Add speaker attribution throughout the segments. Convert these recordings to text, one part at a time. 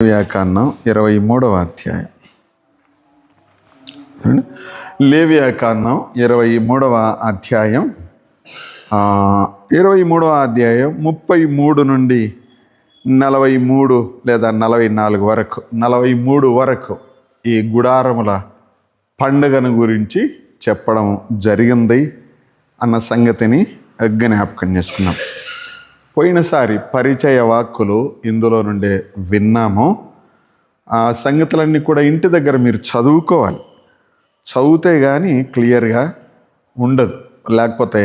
Speaker 1: లేవియాకాండం 23వ అధ్యాయం. లేవియాకాండం 23వ అధ్యాయం 33 నుండి 43 లేదా 44 వరకు 43 వరకు ఈ గుడారముల పండుగను గురించి చెప్పడం జరిగింది అన్న సంగతిని జ్ఞాపకం చేసుకున్నాం. పోయినసారి పరిచయ వాక్కులు ఇందులో నుండే విన్నాము. ఆ సంగతులన్నీ కూడా ఇంటి దగ్గర మీరు చదువుకోవాలి. చదివితే కానీ క్లియర్గా ఉండదు, లేకపోతే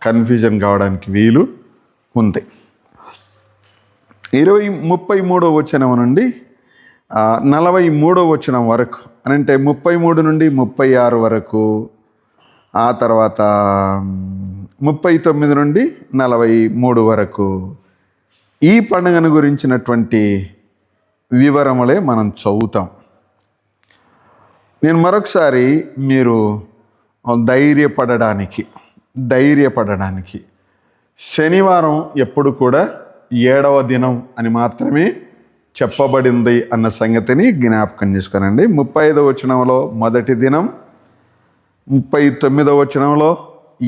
Speaker 1: కన్ఫ్యూజన్ కావడానికి వీలు ఉంది. 33వ వచనం నుండి 43వ వచనం వరకు, అంటే 33 నుండి 36 వరకు, ఆ తర్వాత 39 నుండి 43 వరకు ఈ పండుగను గురించినటువంటి వివరములే మనం చదువుతాం. నేను మరొకసారి మీరు ధైర్యపడడానికి శనివారం ఎప్పుడు కూడా 7వ దినం అని మాత్రమే చెప్పబడింది అన్న సంగతిని జ్ఞాపకం చేసుకోనండి. 35వ వచనంలో మొదటి దినం, 39వ వచనంలో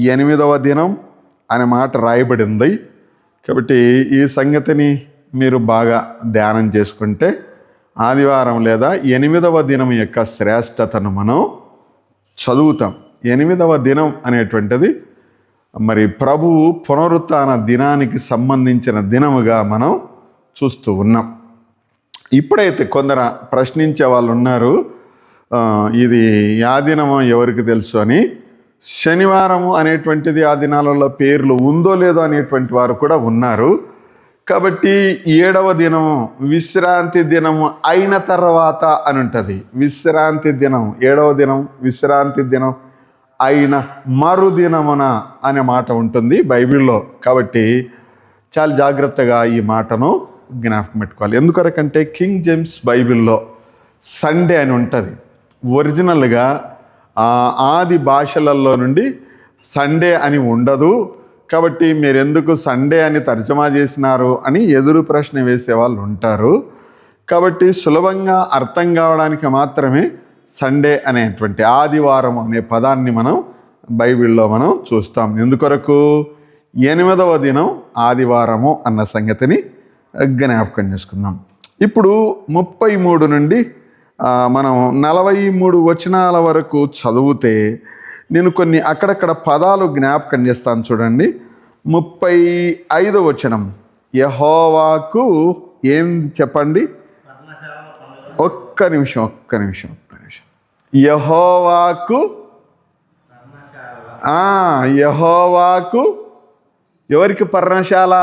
Speaker 1: 8వ దినం అనే మాట రాయబడింది. కాబట్టి ఈ సంగతిని మీరు బాగా ధ్యానం చేసుకుంటే ఆదివారం లేదా 8వ దినం యొక్క శ్రేష్టతను మనం చదువుతాం. 8వ దినం అనేటువంటిది మరి ప్రభువు పునరుత్థాన దినానికి సంబంధించిన దినముగా మనం చూస్తూ ఉన్నాం. ఇప్పుడైతే కొందరు ప్రశ్నించే వాళ్ళు ఉన్నారు, ఇది ఆ దినమో ఎవరికి తెలుసు అని. శనివారము అనేటువంటిది ఆ దినాలలో పేర్లు ఉందో లేదో అనేటువంటి వారు కూడా ఉన్నారు. కాబట్టి 7వ దినము విశ్రాంతి దినము అయిన తర్వాత అని ఉంటుంది. విశ్రాంతి దినం 7వ దినం విశ్రాంతి దినం అయిన మరుదినమున అనే మాట ఉంటుంది బైబిల్లో. కాబట్టి చాలా జాగ్రత్తగా ఈ మాటను జ్ఞాపకం పెట్టుకోవాలి. ఎందుకొరకంటే కింగ్ జేమ్స్ బైబిల్లో సండే అని ఉంటుంది. ఒరిజినల్గా ఆది భాషలలో నుండి సండే అని ఉండదు. కాబట్టి మీరు ఎందుకు సండే అని తర్జమా చేసినారు అని ఎదురు ప్రశ్న వేసేవాళ్ళు ఉంటారు. కాబట్టి సులభంగా అర్థం కావడానికి మాత్రమే సండే అనేటువంటి ఆదివారం అనే పదాన్ని మనం బైబిల్లో మనం చూస్తాం. ఎందుకొరకు 8వ దినం ఆదివారము అన్న సంగతిని జ్ఞాపకం చేసుకుందాం. ఇప్పుడు 33 నుండి మనం 43 వచనాల వరకు చదివితే నేను కొన్ని అక్కడక్కడ పదాలు జ్ఞాపకం చేస్తాను. చూడండి. 35వ వచనం, యెహోవాకు ఏం చెప్పండి? ఒక్క నిమిషం. యెహోవాకు ఎవరికి పర్ణశాల?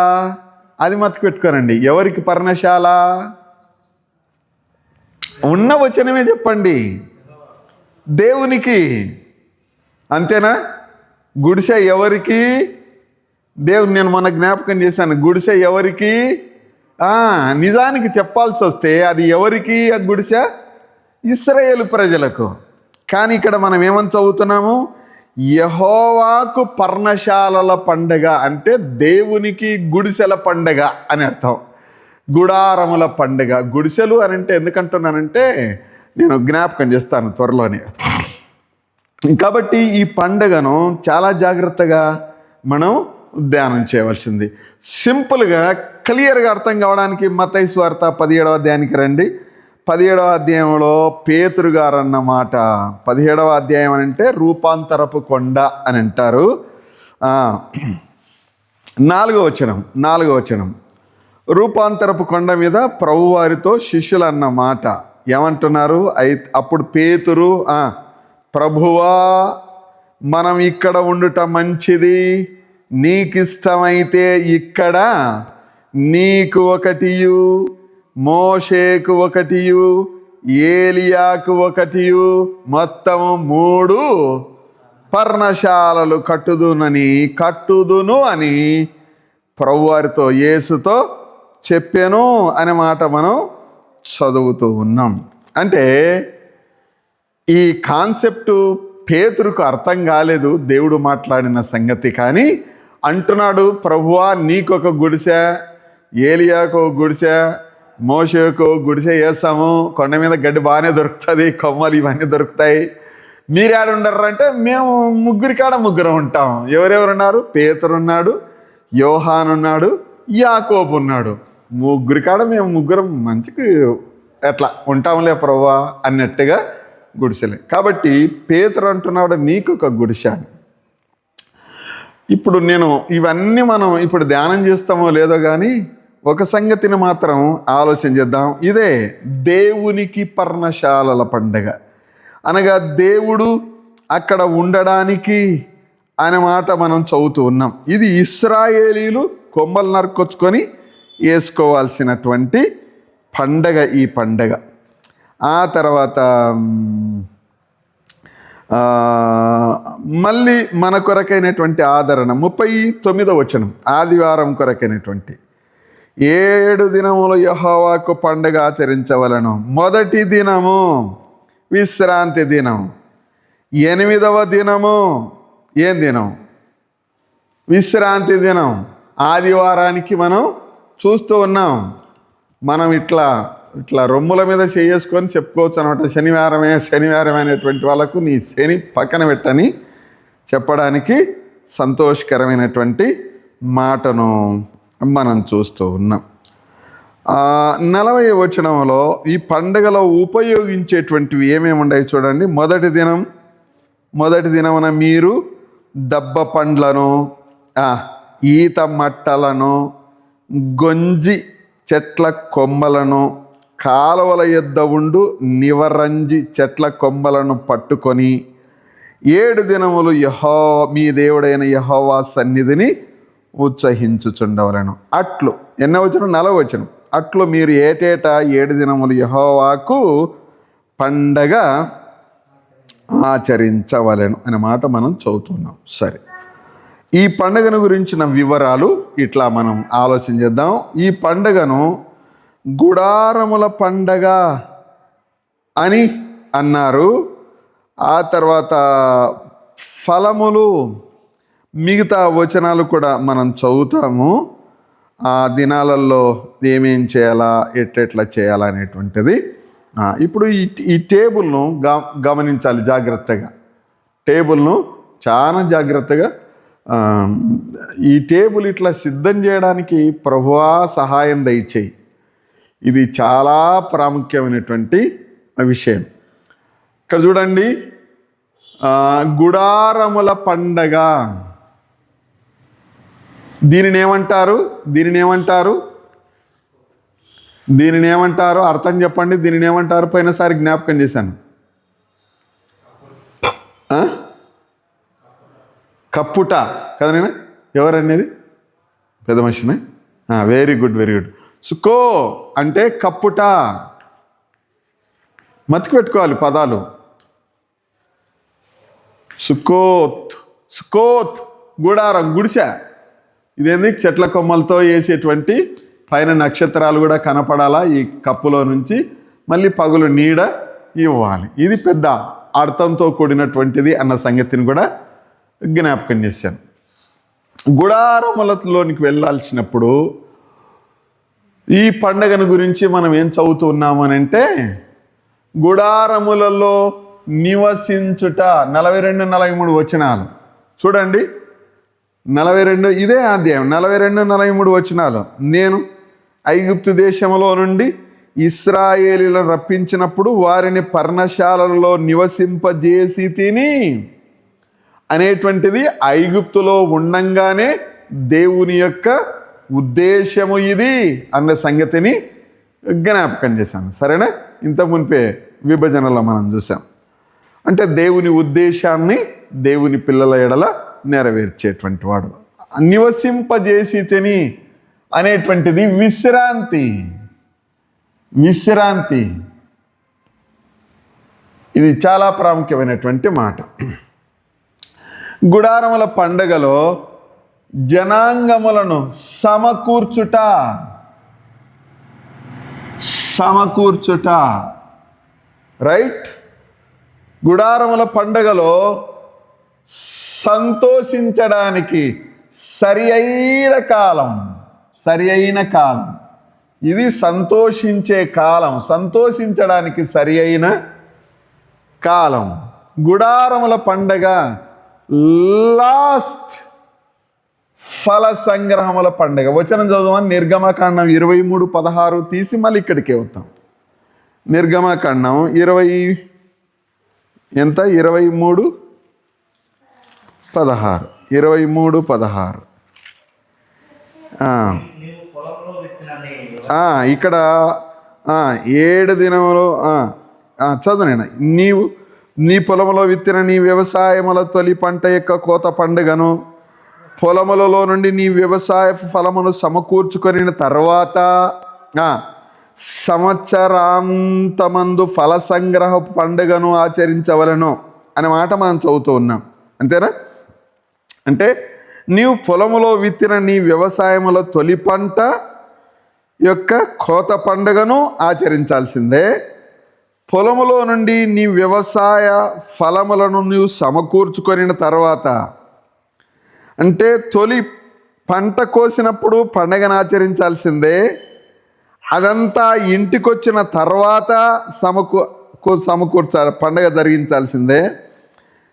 Speaker 1: అది మతికి పెట్టుకోనండి. ఎవరికి పర్ణశాల? ఉన్న వచనమే చెప్పండి. దేవునికి. అంతేనా? గుడిసె ఎవరికి? దేవుని. నేను మొన్న జ్ఞాపకం చేశాను. గుడిసె ఎవరికి? నిజానికి చెప్పాల్సి వస్తే అది ఎవరికి? ఆ గుడిసె ఇశ్రాయేలు ప్రజలకు. కానీ ఇక్కడ మనం ఏమని చదువుతున్నాము? యెహోవాకు పర్ణశాలల పండగ అంటే దేవునికి గుడిసెల పండగ అని అర్థం. గుడారముల పండుగ. గుడిసెలు అని అంటే ఎందుకంటున్నానంటే నేను జ్ఞాపకం చేస్తాను త్వరలోనే. కాబట్టి ఈ పండుగను చాలా జాగ్రత్తగా మనం ధ్యానం చేయవలసింది. సింపుల్గా క్లియర్గా అర్థం కావడానికి మత్తయి సువార్త 17వ అధ్యాయానికి రండి. 17వ అధ్యాయంలో పేతురు గారు అన్నమాట. 17వ అధ్యాయం అని అంటే రూపాంతరపు కొండ అని అంటారు. 4వ వచనం రూపాంతరపు కొండ మీద ప్రభువారితో శిష్యులు అన్న మాట ఏమంటున్నారు? అప్పుడు పేతురు, ప్రభువా, మనం ఇక్కడ ఉండుట మంచిది. నీకిష్టమైతే ఇక్కడ నీకు ఒకటియు, మోషేకు ఒకటియు, ఏలియాకు ఒకటియు, మొత్తము 3 పర్ణశాలలు కట్టుదును అని ప్రభువారితో యేసుతో చెప్పాను అనే మాట మనం చదువుతూ ఉన్నాం. అంటే ఈ కాన్సెప్టు పేతురుకు అర్థం కాలేదు దేవుడు మాట్లాడిన సంగతి. కానీ అంటున్నాడు, ప్రభువా నీకొక గుడిసె, ఏలియాకు ఒక గుడిసె, మోషేకు గుడిసె వేస్తాము, కొండ మీద గడ్డి బాగానే దొరుకుతుంది, కొమ్మలు ఇవన్నీ దొరుకుతాయి, మీరు ఏడుండరు అంటే మేము ముగ్గురం ఉంటాం. ఎవరెవరు ఉన్నారు? పేతురు ఉన్నాడు, యోహాను ఉన్నాడు, యాకోబు ఉన్నాడు. ముగ్గురికాడ మేము ముగ్గురం మంచికి ఎట్లా ఉంటాంలే ప్రభువా అన్నట్టుగా గుడిసెలే. కాబట్టి పేతురు అంటున్నాడు నీకు ఒక గుడిసె అని. ఇప్పుడు నేను ఇవన్నీ మనం ఇప్పుడు ధ్యానం చేస్తామో లేదో కానీ ఒక సంగతిని మాత్రం ఆలోచన చేద్దాం. ఇదే దేవునికి పర్ణశాలల పండగ, అనగా దేవుడు అక్కడ ఉండడానికి అనే మాట మనం చదువుతూ ఉన్నాం. ఇది ఇశ్రాయేలీలు కొమ్మలు నరుకొచ్చుకొని వేసుకోవాల్సినటువంటి పండగ ఈ పండగ. ఆ తర్వాత మళ్ళీ మన కొరకైనటువంటి ఆదరణ 39వ వచనం, ఆదివారం కొరకైనటువంటి 7 దినములు యెహోవాకు పండగ ఆచరించవలను. మొదటి దినము విశ్రాంతి దినం, 8వ దినము ఏం దినం? విశ్రాంతి దినం. ఆదివారానికి మనం చూస్తూ ఉన్నాం. మనం ఇట్లా రొమ్ముల మీద చేసుకొని చెప్పుకోవచ్చు అనమాట. శనివారం అనేటువంటి వాళ్ళకు నీ శని పక్కన పెట్టని చెప్పడానికి సంతోషకరమైనటువంటి మాటను మనం చూస్తూ ఉన్నాం. 40వ వచనంలో ఈ పండుగలో ఉపయోగించేటువంటివి ఏమేమి ఉన్నాయి చూడండి. మొదటి దినమున మీరు దబ్బ పండ్లను, ఈత మట్టలను, గొంజి చెట్ల కొమ్మలను, కాలువల యొద్ద ఉండు నివరంజి చెట్ల కొమ్మలను పట్టుకొని 7 దినములు మీ దేవుడైన యెహోవా సన్నిధిని ఉత్సహించుచుండవలను. అట్లు ఎన్నో వచనం? 40వ వచనం. అట్లు మీరు ఏటేటా 7 దినములు యెహోవాకు పండగ ఆచరించవలెను అనే మాట మనం చదువుతున్నాం. సరే, ఈ పండుగను గురించిన వివరాలు ఇట్లా మనం ఆలోచన చేద్దాం. ఈ పండుగను గుడారముల పండగ అని అన్నారు. ఆ తర్వాత ఫలములు, మిగతా వచనాలు కూడా మనం చదువుతాము. ఆ దినాలలో ఏమేం చేయాలా, ఎట్లెట్లా చేయాలా అనేటువంటిది. ఇప్పుడు ఈ టేబుల్ను గమనించాలి జాగ్రత్తగా. టేబుల్ను చాలా జాగ్రత్తగా, ఈ టేబుల్ ఇట్లా సిద్ధం చేయడానికి ప్రభువా సహాయం దయచేయి. ఇది చాలా ప్రాముఖ్యమైనటువంటి విషయం. ఇక్కడ చూడండి, గుడారముల పండగ. దీనిని ఏమంటారు? అర్థం చెప్పండి. దీనిని ఏమంటారు? పోయినసారి జ్ఞాపకం చేశాను. కప్పుట కదా నేను? ఎవరనేది? పెద్ద మనిషినే. Very good. సుకో అంటే కప్పుట. మతికి పెట్టుకోవాలి పదాలు. సుకోత్ గుడారం, గుడిసె. ఇదేంది? చెట్ల కొమ్మలతో వేసేటువంటి, పైన నక్షత్రాలు కూడా కనపడాలా ఈ కప్పులో నుంచి, మళ్ళీ పగులు నీడ ఇవ్వాలి. ఇది పెద్ద అర్థంతో కూడినటువంటిది అన్న సంగతిని కూడా జ్ఞాపకం చేశాను. గుడారములలోనికి వెళ్ళాల్సినప్పుడు ఈ పండగను గురించి మనం ఏం చదువుతూ ఉన్నామనంటే, గుడారములలో నివసించుట. 42, 43 వచనాలు చూడండి. 42 ఇదే అధ్యాయం. 42, 43 వచనాలు. నేను ఐగుప్తు దేశంలో నుండి ఇశ్రాయేలీలను రప్పించినప్పుడు వారిని పర్ణశాలలో నివసింపజేసి తిని అనేటువంటిది ఐగుప్తులో ఉండంగానే దేవుని యొక్క ఉద్దేశము ఇది అన్న సంగతిని జ్ఞాపకం చేశాను. సరేనా? ఇంత మునిపే విభజనలో మనం చూసాం. అంటే దేవుని ఉద్దేశాన్ని దేవుని పిల్లల ఎడల నెరవేర్చేటువంటి వాడు. నివసింపజేసి తిని అనేటువంటిది విశ్రాంతి. ఇది చాలా ప్రాముఖ్యమైనటువంటి మాట. గుడారముల పండగలో జనాంగములను సమకూర్చుట. రైట్? గుడారముల పండగలో సంతోషించడానికి సరి అయిన కాలం. ఇది సంతోషించే కాలం, సంతోషించడానికి సరి అయిన కాలం. గుడారముల పండగ లాస్ట్ ఫల సంగ్రహముల పండగ. వచనం చదువుమని నిర్గమకాండం 23:16 తీసి మళ్ళీ ఇక్కడికే వద్దాం. నిర్గమకాండం 23:16 23:16 ఇక్కడ 7 దినములు చదువునైనా నీ పొలములో విత్తిన నీ వ్యవసాయముల తొలి పంట యొక్క కోత పండుగను, పొలములలో నుండి నీ వ్యవసాయ ఫలమును సమకూర్చుకొని తర్వాత సంవత్సరాంతమందు ఫల సంగ్రహ పండుగను ఆచరించవలను అనే మాట మనం చదువుతూ ఉన్నాం. అంతేనా? అంటే నీవు పొలములో విత్తిన నీ వ్యవసాయముల తొలి పంట యొక్క కోత పండుగను ఆచరించాల్సిందే. పొలములో నుండి నీ వ్యవసాయ ఫలములను నీవు సమకూర్చుకొని తర్వాత, అంటే తొలి పంట కోసినప్పుడు పండగను ఆచరించాల్సిందే. అదంతా ఇంటికొచ్చిన తర్వాత సమకూర్చాలి, పండగ జరిగించాల్సిందే.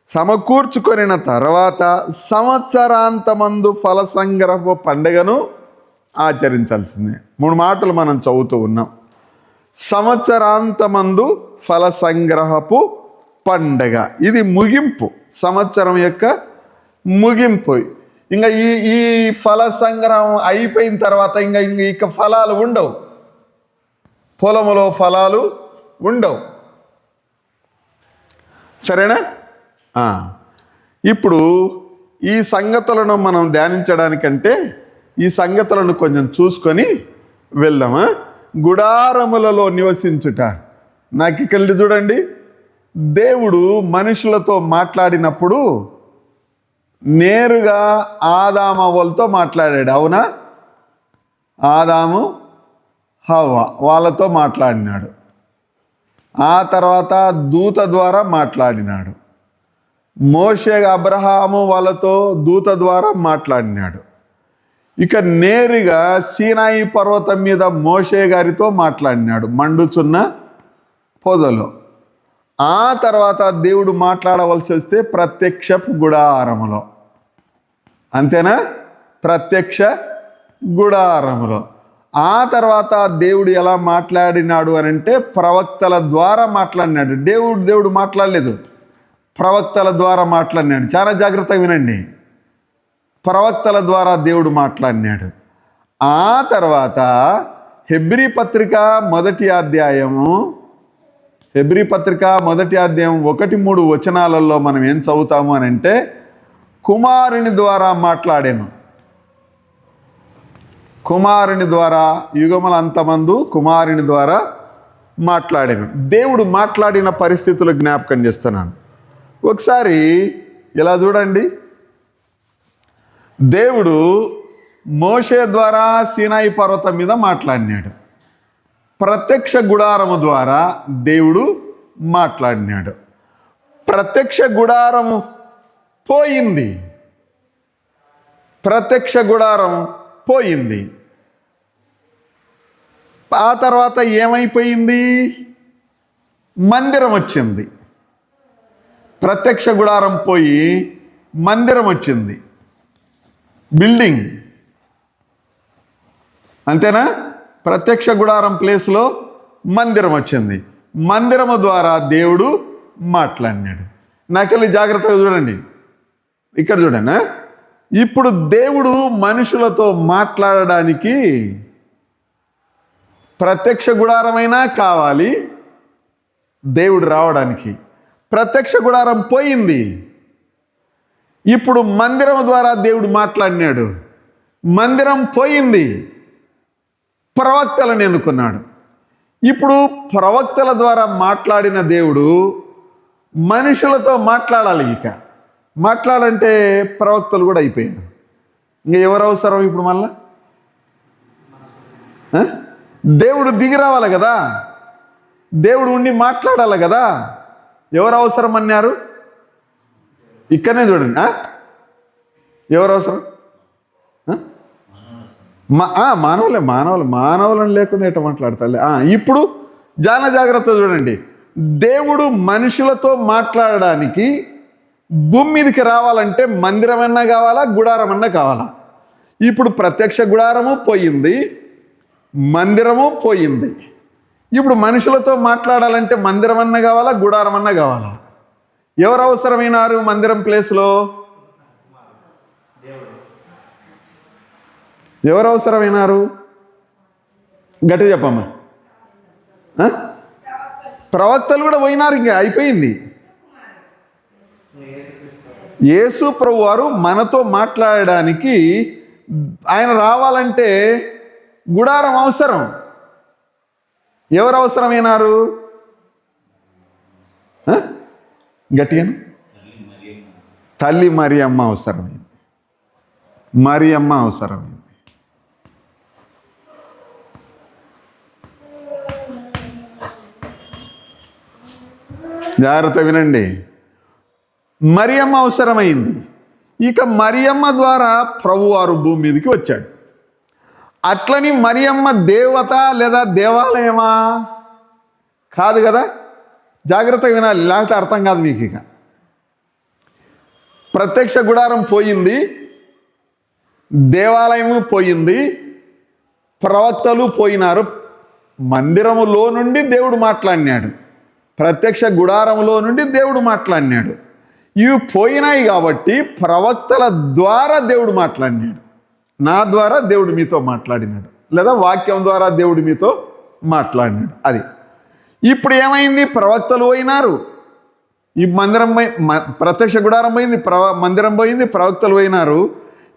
Speaker 1: సమకూర్చుకొని తర్వాత సంవత్సరాంతమందు ఫల సంగ్రహపు పండుగను ఆచరించాల్సిందే. 3 మాటలు మనం చదువుతూ ఉన్నాం. సంవత్సరాంతమందు ఫల సంగ్రహపు పండగ, ఇది ముగింపు, సంవత్సరం యొక్క ముగింపు. ఇంకా ఈ ఫల సంగ్రహం అయిపోయిన తర్వాత ఇంకా ఫలాలు ఉండవు, పొలములో ఫలాలు ఉండవు. సరేనా? ఇప్పుడు ఈ సంగతులను మనం ధ్యానించడానికంటే ఈ సంగతులను కొంచెం చూసుకొని వెళ్దామా. గుడారములలో నివసించుట. నాకు ఇక్కడ చూడండి, దేవుడు మనుషులతో మాట్లాడినప్పుడు నేరుగా ఆదాము హవ్వలతో మాట్లాడాడు. అవునా? ఆదాము హవ్వ వాళ్ళతో మాట్లాడినాడు. ఆ తర్వాత దూత ద్వారా మాట్లాడినాడు. మోషే అబ్రహాము వాళ్ళతో దూత ద్వారా మాట్లాడినాడు. ఇక నేరుగా సీనాయి పర్వతం మీద మోషే గారితో మాట్లాడినాడు మండుచున్న పొదలో. ఆ తర్వాత దేవుడు మాట్లాడవలసి వస్తే ప్రత్యక్షపు గుడారములో. అంతేనా? ప్రత్యక్ష గుడారములో. ఆ తర్వాత దేవుడు ఎలా మాట్లాడినాడు అని అంటే ప్రవక్తల ద్వారా మాట్లాడినాడు. దేవుడు మాట్లాడలేదు, ప్రవక్తల ద్వారా మాట్లాడినాడు. చాలా జాగ్రత్తగా వినండి. ప్రవక్తల ద్వారా దేవుడు మాట్లాడినాడు. ఆ తర్వాత హెబ్రీ పత్రిక 1వ అధ్యాయము 1-3 వచనాలలో మనం ఏం చదువుతాము అని అంటే కుమారుని ద్వారా మాట్లాడాను. కుమారుని ద్వారా యుగముల అంతమందు కుమారుని ద్వారా మాట్లాడాను. దేవుడు మాట్లాడిన పరిస్థితులు జ్ఞాపకం చేస్తున్నాను. ఒకసారి ఇలా చూడండి. దేవుడు మోషే ద్వారా సీనాయి పర్వతం మీద మాట్లాడినాడు. ప్రత్యక్ష గుడారము ద్వారా దేవుడు మాట్లాడినాడు. ప్రత్యక్ష గుడారము పోయింది. ప్రత్యక్ష గుడారం పోయింది. ఆ తర్వాత ఏమైపోయింది? మందిరం వచ్చింది. ప్రత్యక్ష గుడారం పోయి మందిరం వచ్చింది, బిల్డింగ్. అంతేనా? ప్రత్యక్ష గుడారం ప్లేస్లో మందిరం వచ్చింది. మందిరము ద్వారా దేవుడు మాట్లాడినాడు. నాకెళ్ళి జాగ్రత్తగా చూడండి. ఇక్కడ చూడండి. ఇప్పుడు దేవుడు మనుషులతో మాట్లాడడానికి ప్రత్యక్ష గుడారమైనా కావాలి దేవుడు రావడానికి. ప్రత్యక్ష గుడారం పోయింది. ఇప్పుడు మందిరం ద్వారా దేవుడు మాట్లాడినాడు. మందిరం పోయింది, ప్రవక్తలను ఎన్నుకున్నాడు. ఇప్పుడు ప్రవక్తల ద్వారా మాట్లాడిన దేవుడు మనుషులతో మాట్లాడాలి. ఇక మాట్లాడంటే ప్రవక్తలు కూడా అయిపోయారు. ఇంకా ఎవరు అవసరం ఇప్పుడు? మళ్ళా దేవుడు దిగి రావాలి కదా, దేవుడు ఉండి మాట్లాడాలి కదా. ఎవరు అవసరం అన్నారు? ఇక్కడనే చూడండి. ఎవరు అవసరం? మానవులను లేకుండా ఎట్లా మాట్లాడతాడు. ఇప్పుడు జాగ్రత్త చూడండి. దేవుడు మనుషులతో మాట్లాడడానికి భూమి మీదకి రావాలంటే మందిరమన్నా కావాలా, గుడారమన్నా కావాలా? ఇప్పుడు ప్రత్యక్ష గుడారము పోయింది, మందిరము పోయింది. ఇప్పుడు మనుషులతో మాట్లాడాలంటే మందిరమన్నా కావాలా, గుడారమన్నా కావాలా? ఎవరు అవసరమైనారు మందిరం ప్లేస్లో? ఎవరు అవసరమైనారు? గట్టి చెప్పమ్మా. ప్రవక్తలు కూడా పోయినారు, ఇంకా అయిపోయింది. యేసు ప్రభు వారు మనతో మాట్లాడడానికి ఆయన రావాలంటే గుడారం అవసరం. ఎవరు అవసరమైనారు? గట్టిగా తల్లి మరియమ్మ అవసరమైంది. మరియమ్మ అవసరమైంది. జాగ్రత్త వినండి. మరియమ్మ అవసరమైంది. ఇక మరియమ్మ ద్వారా ప్రభువారు భూమి మీదకి వచ్చాడు. అట్లని మరియమ్మ దేవత లేదా దేవాలయమా? కాదు కదా. జాగ్రత్తగా వినాలి, లేకపోతే అర్థం కాదు మీకు. ఇక ప్రత్యక్ష గుడారం పోయింది, దేవాలయము పోయింది, ప్రవక్తలు పోయినారు. మందిరములో నుండి దేవుడు మాట్లాడినాడు, ప్రత్యక్ష గుడారములో నుండి దేవుడు మాట్లాడినాడు. ఇవి పోయినాయి కాబట్టి ప్రవక్తల ద్వారా దేవుడు మాట్లాడినాడు. నా ద్వారా దేవుడు మీతో మాట్లాడినాడు, లేదా వాక్యం ద్వారా దేవుడు మీతో మాట్లాడినాడు. అది ఇప్పుడు ఏమైంది? ప్రవక్తలు పోయినారు, ఈ మందిరం ప్రత్యక్ష గుడారం పోయింది, మందిరం పోయింది, ప్రవక్తలు పోయినారు.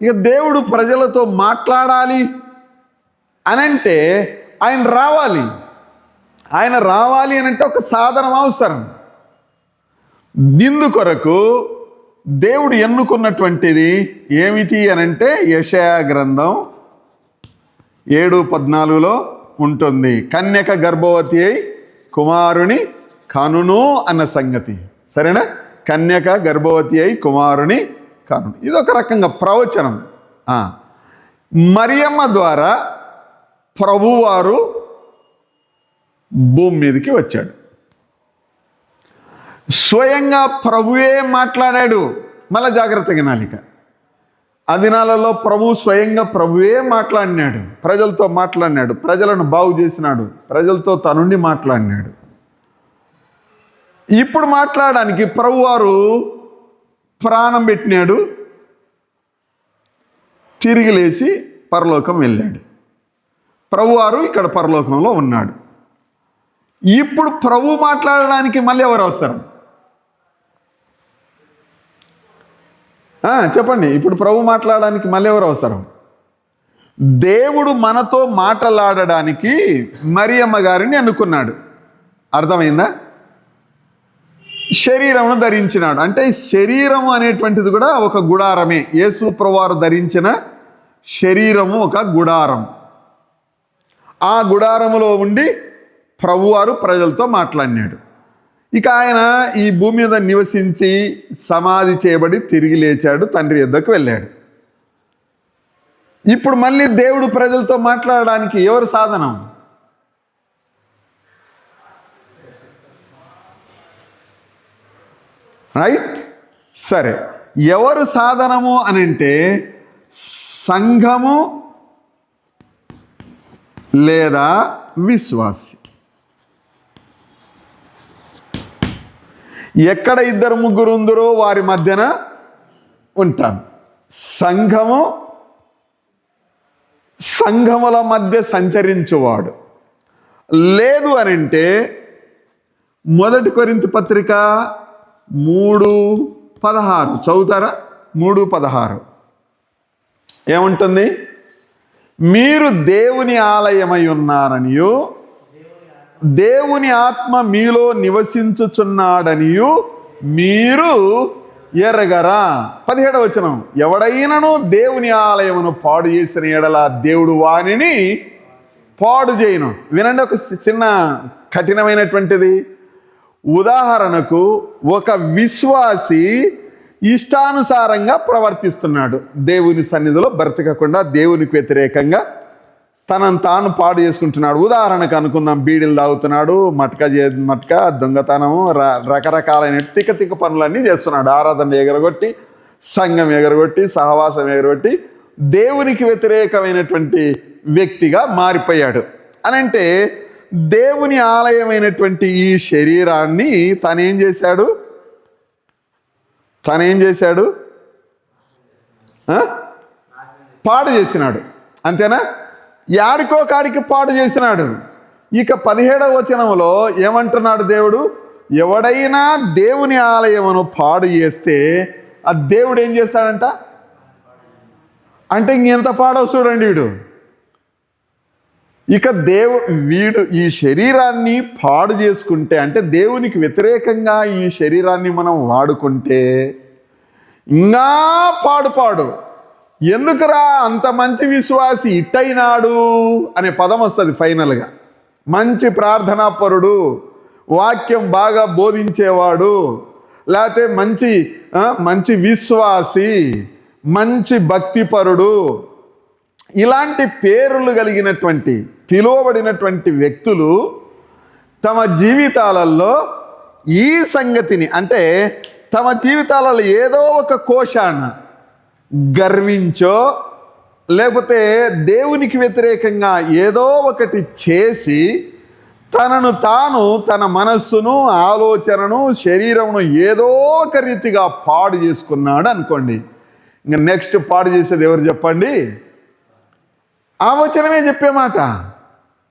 Speaker 1: ఇక దేవుడు ప్రజలతో మాట్లాడాలి అనంటే ఆయన రావాలి. ఆయన రావాలి అనంటే ఒక సాధనం అవసరం. దీని కొరకు దేవుడు ఎన్నుకున్నటువంటిది ఏమిటి అనంటే యెషయా గ్రంథం 7:14 ఉంటుంది. కన్యక గర్భవతి అయి కుమారుని కనును అన్న సంగతి. సరేనా? కన్యక గర్భవతి అయి కుమారుని కనును, ఇదొక రకంగా ప్రవచనం. మరియమ్మ ద్వారా ప్రభువారు భూమి మీదకి వచ్చాడు. స్వయంగా ప్రభువే మాట్లాడాడు. మళ్ళా జాగ్రత్తగా వినాలిక. ఆ దినాలలో స్వయంగా ప్రభువే మాట్లాడినాడు, ప్రజలతో మాట్లాడినాడు, ప్రజలను బాగు చేసినాడు, ప్రజలతో తనుండి మాట్లాడినాడు. ఇప్పుడు మాట్లాడడానికి ప్రభువారు ప్రాణం పెట్టినాడు, తిరిగి లేచి పరలోకం వెళ్ళాడు. ప్రభువారు ఇక్కడ పరలోకంలో ఉన్నాడు. ఇప్పుడు ప్రభు మాట్లాడడానికి మళ్ళీ ఎవరు అవసరం? చెప్పండి. ఇప్పుడు ప్రభు మాట్లాడడానికి మళ్ళీ ఎవరు అవసరం? దేవుడు మనతో మాట్లాడడానికి మరియమ్మ గారిని ఎన్నుకున్నాడు. అర్థమైందా? శరీరమును ధరించినాడు. అంటే శరీరము అనేటువంటిది కూడా ఒక గుడారమే. యేసు ప్రభువారు ధరించిన శరీరము ఒక గుడారం. ఆ గుడారములో ఉండి ప్రభువారు ప్రజలతో మాట్లాడినాడు. ఇక ఆయన ఈ భూమి మీద నివసించి సమాధి చేయబడి తిరిగి లేచాడు, తండ్రి యొద్దకు వెళ్ళాడు. ఇప్పుడు మళ్ళీ దేవుడు ప్రజలతో మాట్లాడడానికి ఎవరు సాధనం? రైట్? సరే, ఎవరు సాధనము అని అంటే సంఘము లేదా విశ్వాసి. ఎక్కడ 2-3 ఉందరో వారి మధ్యన ఉంటాను. సంఘముల మధ్య సంచరించువాడు. లేదు అనంటే 1 కొరింథీ పత్రిక 3:16 చదువుతారా? 3:16 ఏముంటుంది? మీరు దేవుని ఆలయమై ఉన్నారనియు దేవుని ఆత్మ మీలో నివసించుచున్నాడనియు మీరు ఎరగరా. 17వ వచనం, ఎవడైనను దేవుని ఆలయమును పాడు చేసిన ఎడల దేవుడు వానిని పాడు చేయను. వినండి, ఒక చిన్న కఠినమైనటువంటిది. ఉదాహరణకు, ఒక విశ్వాసి ఇష్టానుసారంగా ప్రవర్తిస్తున్నాడు, దేవుని సన్నిధిలో బ్రతకకుండా దేవునికి వ్యతిరేకంగా తనను తాను పాడు చేసుకుంటున్నాడు. ఉదాహరణకు అనుకుందాం, బీడీలు తాగుతున్నాడు, మట్క దొంగతనము, రకరకాలైన తిక్క పనులన్నీ చేస్తున్నాడు. ఆరాధన ఎగరగొట్టి, సంఘం ఎగరగొట్టి, సహవాసం ఎగరగొట్టి దేవునికి వ్యతిరేకమైనటువంటి వ్యక్తిగా మారిపోయాడు. అనంటే దేవుని ఆలయమైనటువంటి ఈ శరీరాన్ని తనేం చేశాడు? పాడు చేసినాడు. అంతేనా? యాడికో కాడికి పాడు చేసినాడు. ఇక 17వ వచనంలో ఏమంటున్నాడు దేవుడు? ఎవడైనా దేవుని ఆలయమును పాడు చేస్తే ఆ దేవుడు ఏం చేస్తాడంట అంటే ఇంకెంత పాడవు చూడండి వీడు. ఇక వీడు ఈ శరీరాన్ని పాడు చేసుకుంటే, అంటే దేవునికి వ్యతిరేకంగా ఈ శరీరాన్ని మనం వాడుకుంటే ఇంకా పాడు ఎందుకురా అంత మంచి విశ్వాసి ఇట్టయినాడు అనే పదం వస్తుంది ఫైనల్గా. మంచి ప్రార్థనాపరుడు, వాక్యం బాగా బోధించేవాడు, లేకపోతే మంచి విశ్వాసి, మంచి భక్తిపరుడు, ఇలాంటి పేర్లు కలిగినటువంటి పిలువబడినటువంటి వ్యక్తులు తమ జీవితాలలో ఈ సంగతిని, అంటే తమ జీవితాలలో ఏదో ఒక కోశాన గర్వించో లేకపోతే దేవునికి వ్యతిరేకంగా ఏదో ఒకటి చేసి తనను తాను, తన మనస్సును, ఆలోచనను, శరీరమును ఏదో ఒక రీతిగా పాడు చేసుకున్నాడు అనుకోండి. ఇంకా నెక్స్ట్ పాడు చేసేది ఎవరు చెప్పండి? ఆ వచనమే చెప్పే మాట.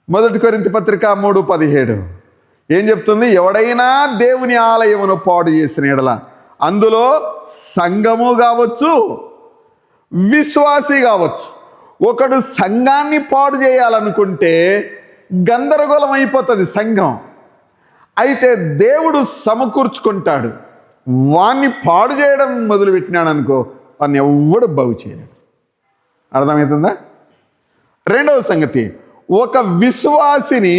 Speaker 1: 1 కొరింథీ పత్రిక 3:17 ఏం చెప్తుంది? ఎవడైనా దేవుని ఆలయమును పాడు చేసిన ఎడల, అందులో సంఘము కావచ్చు, విశ్వాసి కావచ్చు. ఒకడు సంఘాన్ని పాడు చేయాలనుకుంటే గందరగోళం అయిపోతుంది సంఘం. అయితే దేవుడు సమకూర్చుకుంటాడు. వాణ్ణి పాడు చేయడం మొదలుపెట్టినాడు అనుకో, వాడిని ఎవ్వడు బాగు చేయలేడు. అర్థమవుతుందా? రెండవ సంగతి, ఒక విశ్వాసిని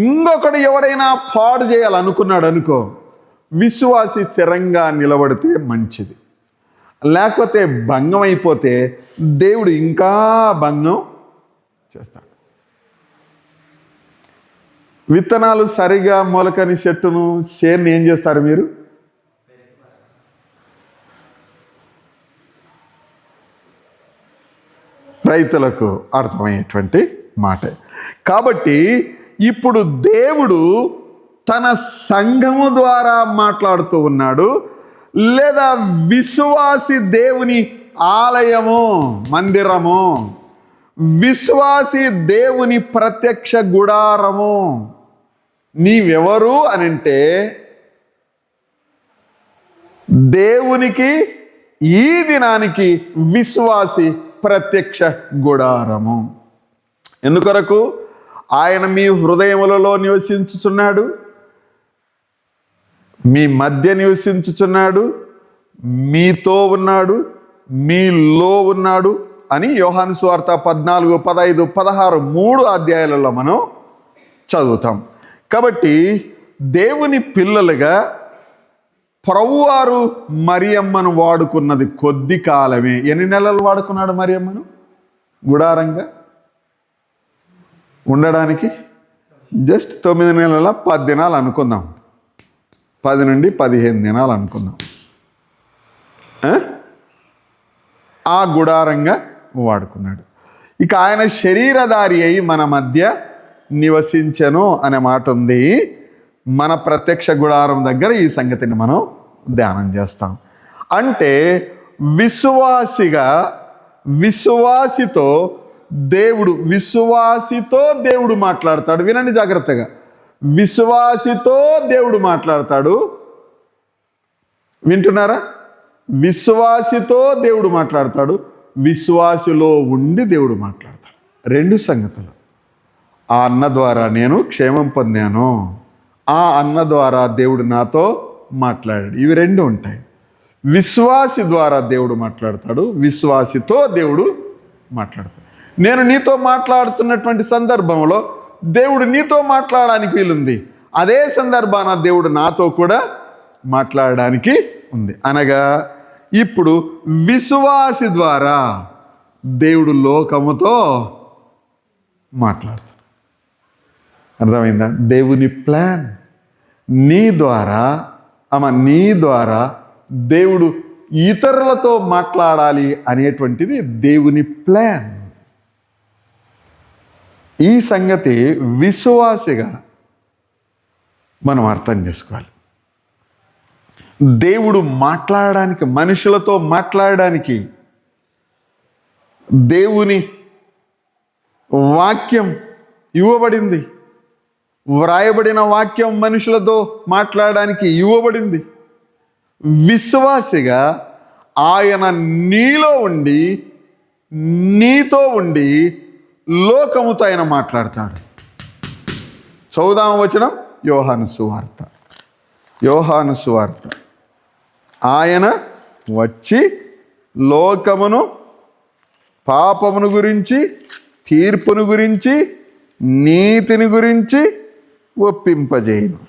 Speaker 1: ఇంకొకడు ఎవడైనా పాడు చేయాలనుకున్నాడు అనుకో, విశ్వాసి స్థిరంగా నిలబడితే మంచిది. లేకపోతే భంగం అయిపోతే దేవుడు ఇంకా భంగం చేస్తాడు. విత్తనాలు సరిగా మొలకని చెట్టును, సేన్ని ఏం చేస్తారు మీరు? రైతులకు అర్థమయ్యేటువంటి మాట. కాబట్టి ఇప్పుడు దేవుడు తన సంఘము ద్వారా మాట్లాడుతూ ఉన్నాడు. లేదా విశ్వాసి దేవుని ఆలయము, మందిరము, విశ్వాసి దేవుని ప్రత్యక్ష గుడారము. నీవెవరు అనంటే దేవునికి ఈ దినానికి విశ్వాసి ప్రత్యక్ష గుడారము. ఎందుకొరకు? ఆయన మీ హృదయములలో నివసించుచున్నాడు, మీ మధ్య నివసించుచున్నాడు, మీతో ఉన్నాడు, మీలో ఉన్నాడు అని యోహాను సువార్త 14, 15, 16 3 అధ్యాయాలలో మనం చదువుతాం. కాబట్టి దేవుని పిల్లలుగా ప్రభువారు మరియమ్మను వాడుకున్నది కొద్ది కాలమే. ఎన్ని నెలలు వాడుకున్నాడు మరియమ్మను గుడారంగా ఉండడానికి? జస్ట్ 9 నెలల 10 దినాలు అనుకుందాం, 10 నుండి 15 దినాలు అనుకుందాం. ఆ గుడారంగా వాడుకున్నాడు. ఇక ఆయన శరీరధారి అయి మన మధ్య నివసించెను అనే మాట ఉంది. మన ప్రత్యక్ష గుడారం దగ్గర ఈ సంగతిని మనం ధ్యానం చేస్తాం. అంటే విశ్వాసితో దేవుడు మాట్లాడతాడు. వినండి జాగ్రత్తగా. విశ్వాసితో దేవుడు మాట్లాడతాడు. వింటున్నారా? విశ్వాసితో దేవుడు మాట్లాడతాడు, విశ్వాసిలో ఉండి దేవుడు మాట్లాడతాడు. 2 సంగతులు. ఆ అన్న ద్వారా నేను క్షేమం పొందాను, ఆ అన్న ద్వారా దేవుడు నాతో మాట్లాడాడు. ఇవి 2 ఉంటాయి. విశ్వాసి ద్వారా దేవుడు మాట్లాడతాడు, విశ్వాసితో దేవుడు మాట్లాడతాడు. నేను నీతో మాట్లాడుతున్నటువంటి సందర్భంలో దేవుడు నీతో మాట్లాడడానికి వీలుంది. అదే సందర్భాన దేవుడు నాతో కూడా మాట్లాడడానికి ఉంది. అనగా ఇప్పుడు విశ్వాసి ద్వారా దేవుడు లోకముతో మాట్లాడుతున్నాను. అర్థమైందా? దేవుని ప్లాన్ నీ ద్వారా దేవుడు ఇతరులతో మాట్లాడాలి అనేటువంటిది దేవుని ప్లాన్. ఈ సంగతి విశ్వాసిగా మనం అర్థం చేసుకోవాలి. దేవుడు మాట్లాడడానికి, మనుషులతో మాట్లాడడానికి దేవుని వాక్యం ఇవ్వబడింది. వ్రాయబడిన వాక్యం మనుషులతో మాట్లాడడానికి ఇవ్వబడింది. విశ్వాసిగా ఆయన నీలో ఉండి, నీతో ఉండి లోకముతో ఆయన మాట్లాడతాడు. 14వ వచనం యోహాను సువార్త. ఆయన వచ్చి లోకమును, పాపమును గురించి, తీర్పును గురించి, నీతిని గురించి ఒప్పింపజేయును.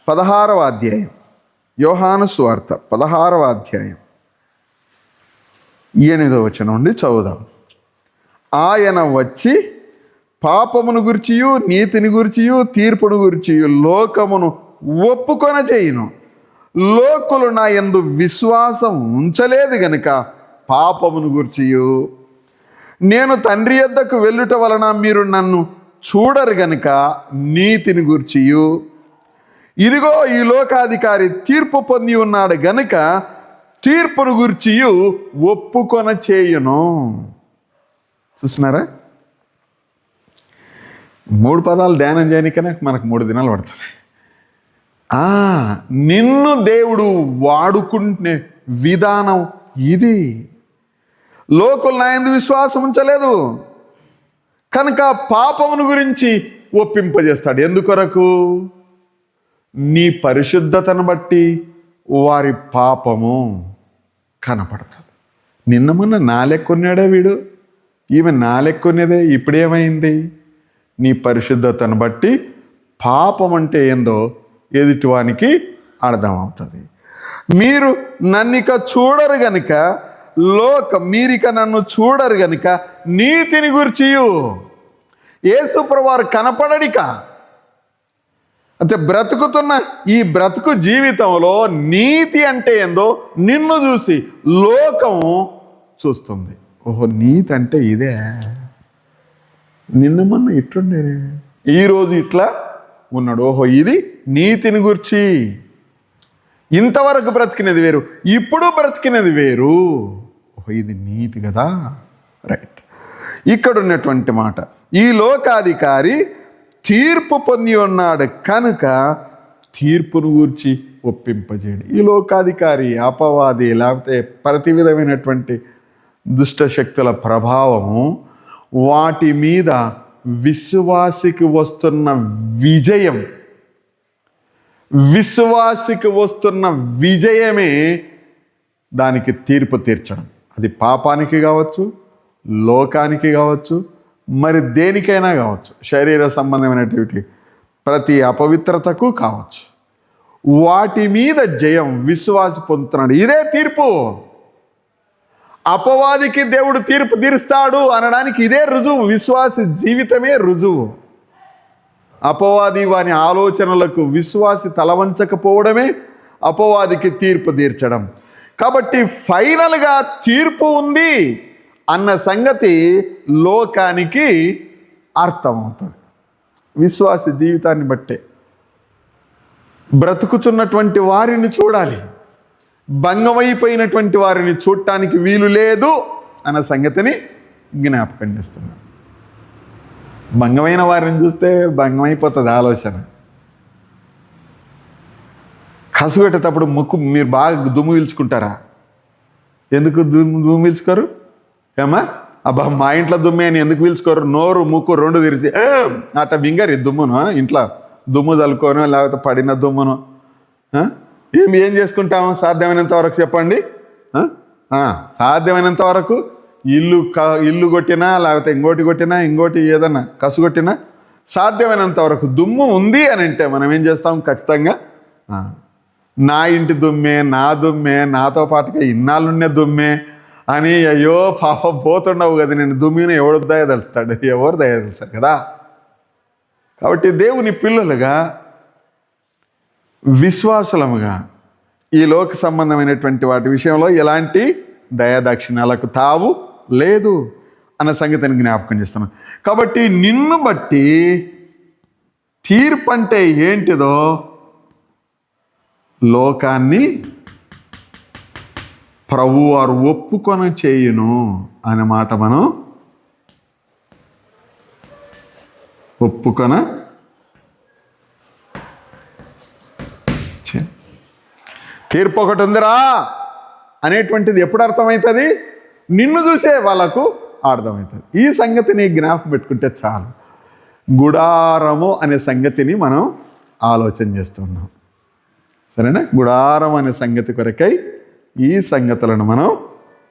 Speaker 1: 16వ అధ్యాయం యోహాను సువార్త 16వ అధ్యాయం 8వ వచనం నుండి చదువుదాం. ఆయన వచ్చి పాపమును గురిచియు, నీతిని గురిచియు, తీర్పును గురిచియు లోకమును ఒప్పుకొన చేయును. లోకులు నా యందు విశ్వాసం ఉంచలేదు గనుక పాపమును గురిచియు, నేను తండ్రి యొద్దకు వెళ్ళుట వలన మీరు నన్ను చూడరు గనుక నీతిని గూర్చియు, ఇదిగో ఈ లోకాధికారి తీర్పు పొంది ఉన్నాడు గనుక తీర్పును గూర్చియు ఒప్పుకొన చేయును. చూస్తున్నారా? 3 పదాలు ధ్యానం చేయడానికనే మనకు 3 దినాలు పడుతుంది. నిన్ను దేవుడు వాడుకునే విధానం ఇది. లోకులు నా యందు విశ్వాసం ఉంచలేదు కనుక పాపమును గురించి ఒప్పింపజేస్తాడు. ఎందుకొరకు? నీ పరిశుద్ధతను బట్టి వారి పాపము కనపడుతుంది. నిన్న మొన్న నా లెక్కున్నాడే వీడు, ఈమె నా లెక్కున్నదే, ఇప్పుడేమైంది? నీ పరిశుద్ధతను బట్టి పాపం అంటే ఏందో ఎదుటివానికి అర్థమవుతుంది. మీరు నన్నిక చూడరు గనుక మీరిక నన్ను చూడరు గనుక నీతిని గుర్చియు, యేసుప్రభువారు కనపడడిక. అంటే బ్రతుకుతున్న ఈ బ్రతుకు జీవితంలో నీతి అంటే ఏందో నిన్ను చూసి లోకము చూస్తుంది. ఓహో, నీతి అంటే ఇదే, నిన్న మొన్న ఇట్లుండేనే, ఈరోజు ఇట్లా ఉన్నాడు. ఓహో, ఇది నీతిని గురించి. ఇంతవరకు బ్రతికినది వేరు, ఇప్పుడు బ్రతికినది వేరు. ఓహో, ఇది నీతి కదా. రైట్. ఇక్కడ ఉన్నటువంటి మాట, ఈ లోకాధికారి తీర్పు పొంది ఉన్నాడు కనుక తీర్పును గూర్చి ఒప్పింపజేయడు. ఈ లోకాధికారి అపవాది లేకపోతే ప్రతి విధమైనటువంటి దుష్ట శక్తుల ప్రభావము వాటి మీద విశ్వాసికి వస్తున్న విజయమే దానికి తీర్పు తీర్చడం. అది పాపానికి కావచ్చు, లోకానికి కావచ్చు, మరి దేనికైనా కావచ్చు, శరీర సంబంధమైనటువంటి ప్రతి అపవిత్రతకు కావచ్చు. వాటి మీద జయం విశ్వాసి పొందుతున్నాడు. ఇదే తీర్పు. అపవాదికి దేవుడు తీర్పు తీరుస్తాడు అనడానికి ఇదే రుజువు. విశ్వాసి జీవితమే రుజువు. అపవాది వాని ఆలోచనలకు విశ్వాసి తలవంచకపోవడమే అపవాదికి తీర్పు తీర్చడం. కాబట్టి ఫైనల్గా తీర్పు ఉంది అన్న సంగతి లోకానికి అర్థమవుతుంది. విశ్వాసి జీవితాన్ని బట్టే బ్రతుకుతున్నటువంటి వారిని చూడాలి, భంగమైపోయినటువంటి వారిని చూడటానికి వీలు లేదు అన్న సంగతిని జ్ఞాపకం చేస్తున్నాను. భంగమైన వారిని చూస్తే భంగమైపోతుంది ఆలోచన. కసుగట్టేటప్పుడు మీరు బాగా దుమ్ము పీల్చుకుంటారా? ఎందుకు దుమ్ము పీల్చుకోరు? ఏమా అబ్బా మా ఇంట్లో దుమ్మే అని ఎందుకు పీల్చుకోరు? నోరు ముక్కు రెండు తెరిచి అట్ట మింగరి దుమ్మును, ఇంట్లో దుమ్ము చల్లుకోను లేకపోతే పడిన దుమ్మును ఏం చేసుకుంటాము? సాధ్యమైనంత వరకు చెప్పండి. సాధ్యమైనంత వరకు ఇల్లు కొట్టినా లేకపోతే ఇంకోటి ఏదన్నా కసు కొట్టినా సాధ్యమైనంత వరకు దుమ్ము ఉంది అని అంటే మనం ఏం చేస్తాం? ఖచ్చితంగా నా ఇంటి దుమ్మే, నా దుమ్మే, నాతో పాటుగా ఇన్నాళ్ళున్నే దుమ్మే అని అయ్యో పాపం పోతుండవు కదా, నేను దుమ్మిని ఎవడు దయదలుస్తాడు? ఎవరు దయదలుస్తారు కదా. కాబట్టి దేవుని పిల్లలుగా విశ్వాసులముగా ఈ లోక సంబంధమైనటువంటి వాటి విషయంలో ఎలాంటి దయాదాక్షిణ్యాలకు తావు లేదు అన్న సంగతిని జ్ఞాపకం చేస్తున్నాను. కాబట్టి నిన్ను బట్టి తీర్పు అంటే ఏంటిదో లోకాన్ని ప్రభువారు ఒప్పుకొన చేయును అనే మాట మనం ఒప్పుకొన తీర్పు ఒకటి ఉందిరా అనేటువంటిది ఎప్పుడు అర్థమవుతుంది? నిన్ను చూసే వాళ్ళకు అర్థమవుతుంది. ఈ సంగతిని జ్ఞాపకం పెట్టుకుంటే చాలు. గుడారము అనే సంగతిని మనం ఆలోచన చేస్తున్నాం. సరేనా? గుడారం అనే సంగతి కొరకై ఈ సంగతులను మనం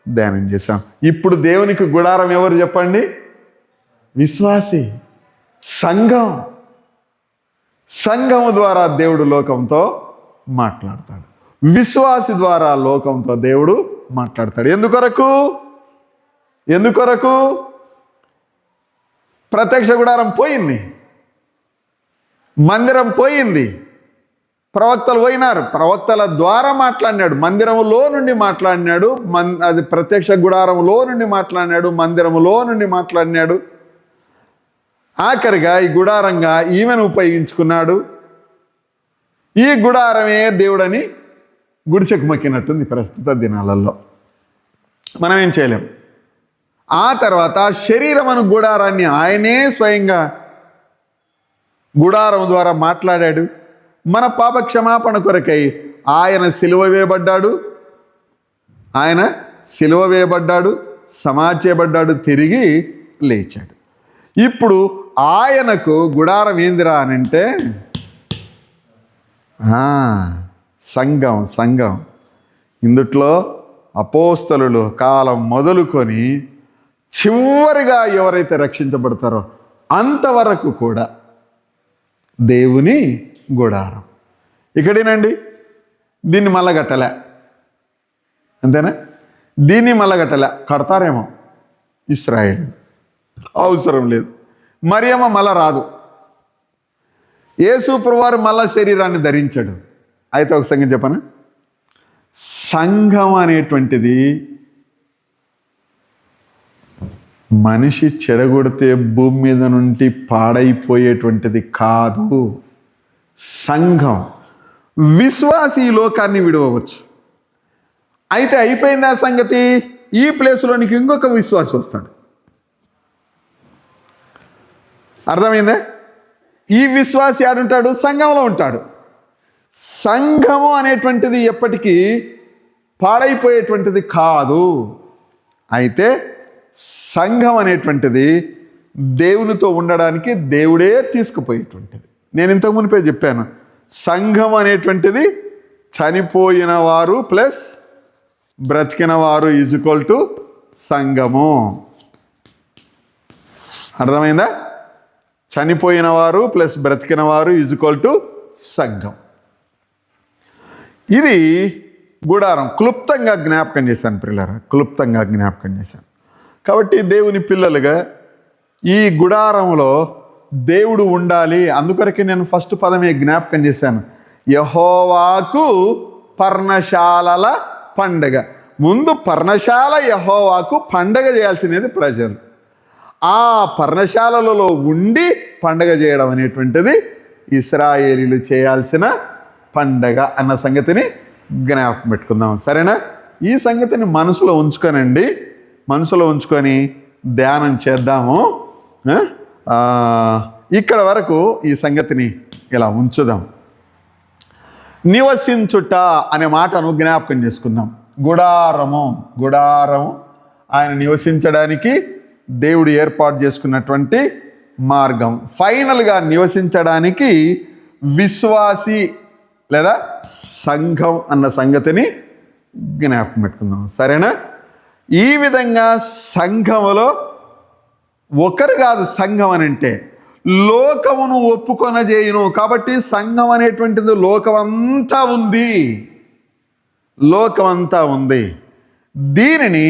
Speaker 1: ధ్యానం చేశాం. ఇప్పుడు దేవునికి గుడారం ఎవరు చెప్పండి? విశ్వాసి, సంఘం. సంఘము ద్వారా దేవుడు లోకంతో మాట్లాడతాడు. విశ్వాసి ద్వారా లోకంతో దేవుడు మాట్లాడతాడు. ఎందుకొరకు? ప్రత్యక్ష గుడారం పోయింది, మందిరం పోయింది, ప్రవక్తలు పోయినారు, ప్రవక్తల ద్వారా మాట్లాడినాడు, మందిరములో నుండి మాట్లాడినాడు, అది ప్రత్యక్ష గుడారములో నుండి మాట్లాడినాడు, మందిరములో నుండి మాట్లాడినాడు. ఆఖరిగా ఈ గుడారంగా ఈమెను ఉపయోగించుకున్నాడు. ఈ గుడారమే దేవుడని గుడిసెకు మక్కినట్టుంది ప్రస్తుత దినాలలో. మనం ఏం చేయలేం. ఆ తర్వాత శరీరమను గుడారాన్ని ఆయనే స్వయంగా గుడారం ద్వారా మాట్లాడాడు. మన పాప క్షమాపణ కొరకై ఆయన సిలువ వేయబడ్డాడు, సమాధి చేయబడ్డాడు, తిరిగి లేచాడు. ఇప్పుడు ఆయనకు గుడారం ఏందిరా అనంటే సంఘం. ఇందుట్లో అపోస్తలులు కాలం మొదలుకొని చివరిగా ఎవరైతే రక్షించబడతారో అంతవరకు కూడా దేవుని గుడారం. ఇక్కడేనండి, దీన్ని మళ్ళగట్టలే, అంతేనా? దీన్ని మళ్ళగట్టలే, కడతారేమో ఇశ్రాయేలు, అవసరం లేదు. మరియమ్మ మళ్ళా రాదు, యేసు ప్రభువారు మళ్ళా శరీరాన్ని ధరించాడు. అయితే ఒక సంగతి చెప్పనా, సంఘం అనేటువంటిది మనిషి చెడగొడితే భూమి మీద నుండి పాడైపోయేటువంటిది కాదు. సంఘం విశ్వాసి ఈ లోకాన్ని విడవచ్చు. అయితే అయిపోయింది ఆ సంగతి. ఈ ప్లేస్లోనికి ఇంకొక విశ్వాసి వస్తాడు. అర్థమైందా? ఈ విశ్వాసి ఆడుంటాడు, సంఘంలో ఉంటాడు. సంఘము అనేటువంటిది ఎప్పటికీ పాడైపోయేటువంటిది కాదు. అయితే సంఘం అనేటువంటిది దేవునితో ఉండడానికి దేవుడే తీసుకుపోయేటువంటిది. నేను ఇంతకు మునిపే చెప్పాను, సంఘం అనేటువంటిది చనిపోయిన వారు ప్లస్ బ్రతికిన వారు ఈజ్ఈక్వల్ టు సంఘము. అర్థమైందా? చనిపోయిన వారు ప్లస్ బ్రతికిన వారు ఈజ్ఈక్వల్ టు సంఘం. ఇది గుడారం. క్లుప్తంగా జ్ఞాపకం చేశాను ప్రియులారా, క్లుప్తంగా జ్ఞాపకం చేశాను. కాబట్టి దేవుని పిల్లలుగా ఈ గుడారంలో దేవుడు ఉండాలి. అందుకొరకే నేను ఫస్ట్ పదమే జ్ఞాపకం చేశాను, యెహోవాకు పర్ణశాలల పండగ. ముందు పర్ణశాల యెహోవాకు పండగ చేయాల్సినది ప్రజలు. ఆ పర్ణశాలలో ఉండి పండగ చేయడం అనేటువంటిది ఇశ్రాయేలీలు చేయాల్సిన పండగ అన్న సంగతిని జ్ఞాపకం పెట్టుకుందాం. సరేనా? ఈ సంగతిని మనసులో ఉంచుకొని ధ్యానం చేద్దాము. ఇక్కడ వరకు ఈ సంగతిని ఇలా ఉంచుదాం. నివసించుట అనే మాటను జ్ఞాపకం చేసుకుందాం. గుడారము ఆయన నివసించడానికి దేవుడు ఏర్పాటు చేసుకున్నటువంటి మార్గం. ఫైనల్గా నివసించడానికి విశ్వాసి లేదా సంఘం అన్న సంగతిని జ్ఞాపకం పెట్టుకుందాం. సరేనా? ఈ విధంగా సంఘములో ఒకరు కాదు, సంఘం అని అంటే లోకమును ఒప్పుకొన చేయును. కాబట్టి సంఘం అనేటువంటిది లోకమంతా ఉంది. దీనిని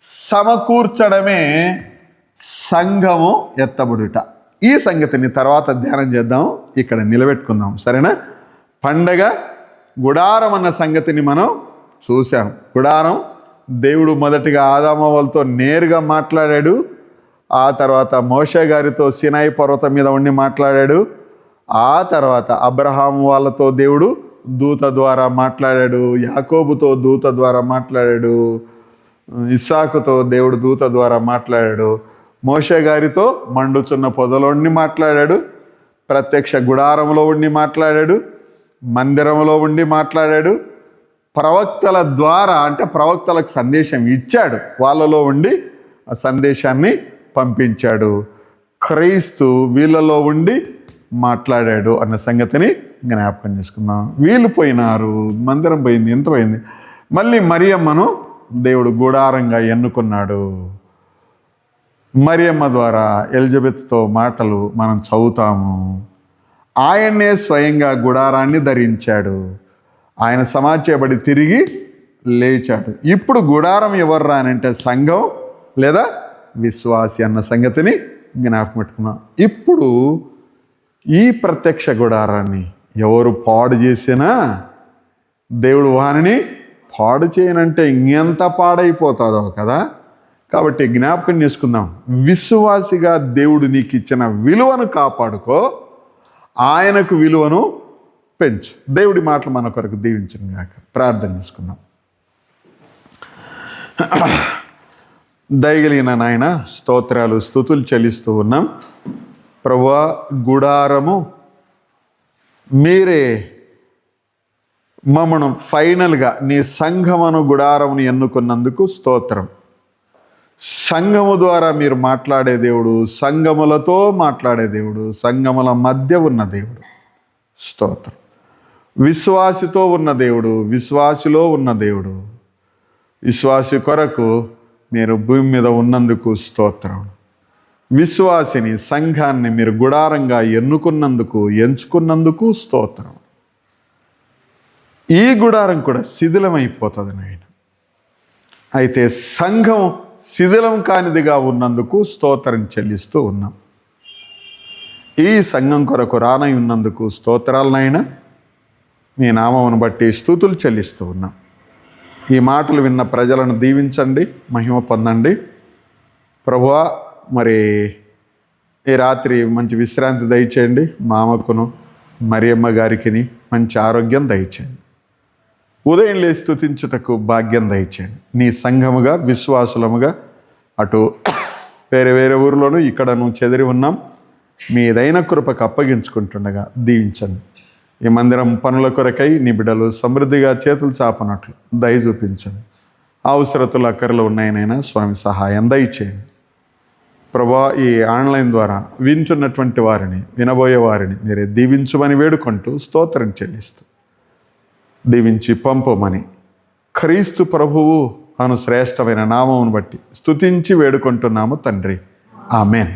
Speaker 1: సమకూర్చడమే సంఘము ఎత్తబడుట. ఈ సంగతిని తర్వాత ధ్యానం చేద్దాం, ఇక్కడ నిలబెట్టుకుందాం, సరేనా? పండగ గుడారం అన్న సంగతిని మనం చూసాం. గుడారం దేవుడు మొదటిగా ఆదామవ్వలతో నేరుగా మాట్లాడాడు. ఆ తర్వాత మోషే గారితో సినాయి పర్వతం మీద ఉండి మాట్లాడాడు. ఆ తర్వాత అబ్రహాము వాళ్ళతో దేవుడు దూత ద్వారా మాట్లాడాడు. యాకోబుతో దూత ద్వారా మాట్లాడాడు. ఇస్సాకుతో దేవుడు దూత ద్వారా మాట్లాడాడు. మోషే గారితో మండుచున్న పొదలో ఉండి మాట్లాడాడు. ప్రత్యక్ష గుడారంలో ఉండి మాట్లాడాడు. మందిరంలో ఉండి మాట్లాడాడు. ప్రవక్తల ద్వారా, అంటే ప్రవక్తలకు సందేశం ఇచ్చాడు, వాళ్ళలో ఉండి ఆ సందేశాన్ని పంపించాడు. క్రీస్తు వీళ్ళలో ఉండి మాట్లాడాడు అన్న సంగతిని జ్ఞాపకం చేసుకుందాం. వీళ్ళు పోయినారు, మందిరం పోయింది, ఎంత పోయింది. మళ్ళీ మరియమ్మను దేవుడు గుడారంగా ఎన్నుకున్నాడు. మరియమ్మ ద్వారా ఎలిజబెత్తో మాటలు మనం చదువుతాము. ఆయన్నే స్వయంగా గుడారాన్ని ధరించాడు. ఆయన సమాచేయబడి తిరిగి లేచాడు. ఇప్పుడు గుడారం ఎవర్రా అని అంటే సంఘం లేదా విశ్వాసి అన్న సంగతిని జ్ఞాపకం పెట్టుకున్నాం. ఇప్పుడు ఈ ప్రత్యక్ష గుడారాన్ని ఎవరు పాడు చేసినా దేవుడు వారిని పాడు చేయనంటే ఇంకెంత పాడైపోతుందో కదా. కాబట్టి జ్ఞాపకం చేసుకుందాం, విశ్వాసిగా దేవుడు నీకు ఇచ్చిన విలువను కాపాడుకో, ఆయనకు విలువను పెంచు. దేవుడి మాటలు మన కొరకు దీవించను గాక. ప్రార్థన చేసుకుందాం. దయగలిగిన నాయన, స్తోత్రాలు స్తుతులు చెల్లిస్తూ ఉన్నాం. ప్రభువా, గుడారము మీరే మమ్మను ఫైనల్గా నీ సంఘమును గుడారమును ఎన్నుకున్నందుకు స్తోత్రం. సంఘము ద్వారా మీరు మాట్లాడే దేవుడు, సంఘములతో మాట్లాడే దేవుడు, సంఘముల మధ్య ఉన్న దేవుడు, స్తోత్రం. విశ్వాసితో ఉన్న దేవుడు, విశ్వాసిలో ఉన్న దేవుడు, విశ్వాసి కొరకు మీరు భూమి మీద ఉన్నందుకు స్తోత్రం. విశ్వాసిని, సంఘాన్ని మీరు గుడారంగా ఎన్నుకున్నందుకు, ఎంచుకున్నందుకు స్తోత్రం. ఈ గుడారం కూడా శిథిలమైపోతుంది నాయన. అయితే సంఘం శిథిలం కానిదిగా ఉన్నందుకు స్తోత్రం చెల్లిస్తూ ఉన్నాం. ఈ సంఘం కొరకు రానై ఉన్నందుకు స్తోత్రాలు నాయన. మీ నామమును బట్టి స్తుతులు చెల్లిస్తూ ఉన్నాం. ఈ మాటలు విన్న ప్రజలను దీవించండి, మహిమ పొందండి. ప్రభువా, మరి ఈ రాత్రి మంచి విశ్రాంతి దయచేయండి. మామకును మరియమ్మ గారికి మంచి ఆరోగ్యం దయచేయండి. ఉదయం లేచి స్తుతించుటకు భాగ్యం దయచేయండి. నీ సంఘముగా, విశ్వాసులముగా అటు వేరే వేరే ఊరిలోనూ ఇక్కడను చెదిరి ఉన్నాం. మీదైన కృపకు అప్పగించుకుంటుండగా దీవించండి. ఈ మందిరం పనుల కొరకై నీ బిడ్డలు సమృద్ధిగా చేతులు చాపనట్లు దయ చూపించండి. అవసరతులు అక్కర్లు ఉన్నాయనైనా స్వామి సహాయం దయచేయండి. ప్రభా, ఈ ఆన్లైన్ ద్వారా వింటున్నటువంటి వారిని, వినబోయే వారిని మీరే దీవించమని వేడుకుంటూ స్తోత్రం చెల్లిస్తూ దీవించి పంపమని క్రీస్తు ప్రభువు అను శ్రేష్టమైన నామమును బట్టి స్తుతించి వేడుకుంటున్నాము తండ్రి. ఆమెన్.